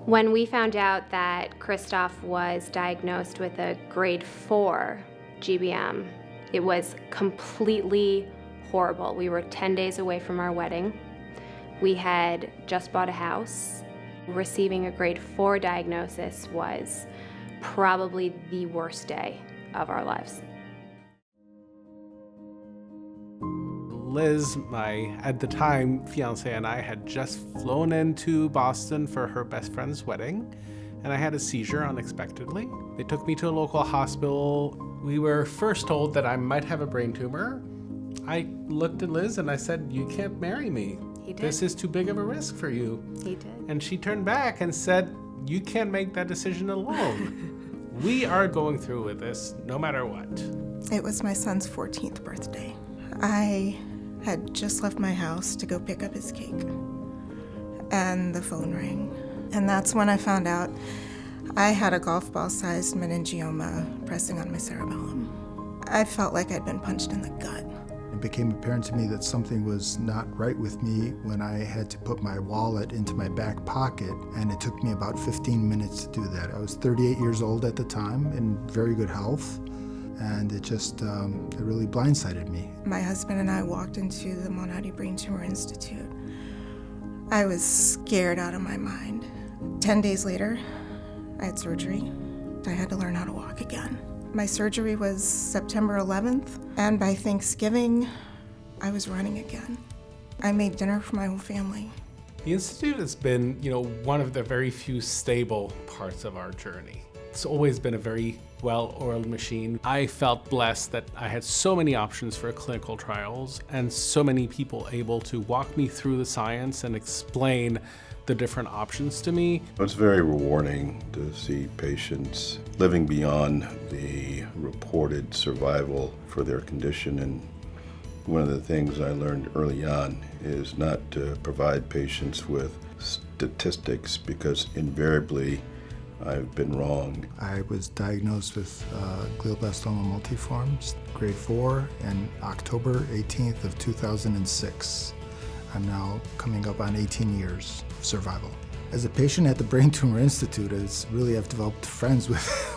When we found out that Christoph was diagnosed with a grade 4 GBM, it was completely horrible. We were 10 days away from our wedding. We had just bought a house. Receiving a grade 4 diagnosis was probably the worst day of our lives. Liz, my, at the time, fiance and I had just flown into Boston for her best friend's wedding, and I had a seizure unexpectedly. They took me to a local hospital. We were first told that I might have a brain tumor. I looked at Liz and I said, "You can't marry me. He did. This is too big of a risk for you." He did. And she turned back and said, "You can't make that decision alone. We are going through with this no matter what." It was my son's 14th birthday. I had just left my house to go pick up his cake, and the phone rang. And that's when I found out I had a golf ball-sized meningioma pressing on my cerebellum. I felt like I'd been punched in the gut. It became apparent to me that something was not right with me when I had to put my wallet into my back pocket, and it took me about 15 minutes to do that. I was 38 years old at the time, in very good health, and it just it really blindsided me. My husband and I walked into the Malnati Brain Tumor Institute. I was scared out of my mind. 10 days later, I had surgery. I had to learn how to walk again. My surgery was September 11th, and by Thanksgiving, I was running again. I made dinner for my whole family. The Institute has been, one of the very few stable parts of our journey. It's always been a very well-oiled machine. I felt blessed that I had so many options for clinical trials and so many people able to walk me through the science and explain the different options to me. It's very rewarding to see patients living beyond the reported survival for their condition. And one of the things I learned early on is not to provide patients with statistics, because invariably I've been wrong. I was diagnosed with glioblastoma multiforme, grade 4, in October 18th of 2006. I'm now coming up on 18 years of survival. As a patient at the Brain Tumor Institute, I've developed friends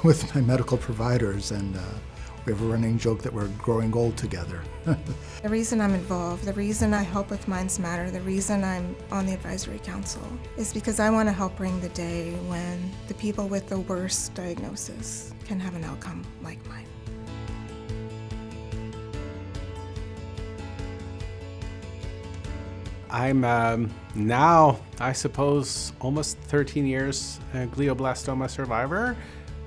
with my medical providers, and we have a running joke that we're growing old together. The reason I'm involved, the reason I help with Minds Matter, the reason I'm on the advisory council is because I want to help bring the day when the people with the worst diagnosis can have an outcome like mine. I'm now, I suppose, almost 13 years a glioblastoma survivor.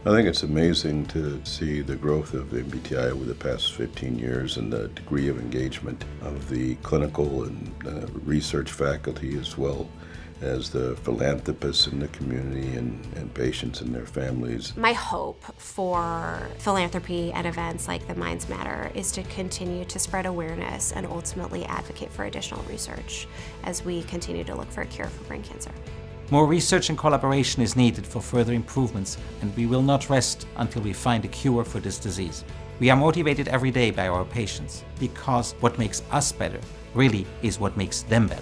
I think it's amazing to see the growth of MBTI over the past 15 years and the degree of engagement of the clinical and research faculty, as well as the philanthropists in the community and patients and their families. My hope for philanthropy and events like the Minds Matter is to continue to spread awareness and ultimately advocate for additional research as we continue to look for a cure for brain cancer. More research and collaboration is needed for further improvements, and we will not rest until we find a cure for this disease. We are motivated every day by our patients, because what makes us better really is what makes them better.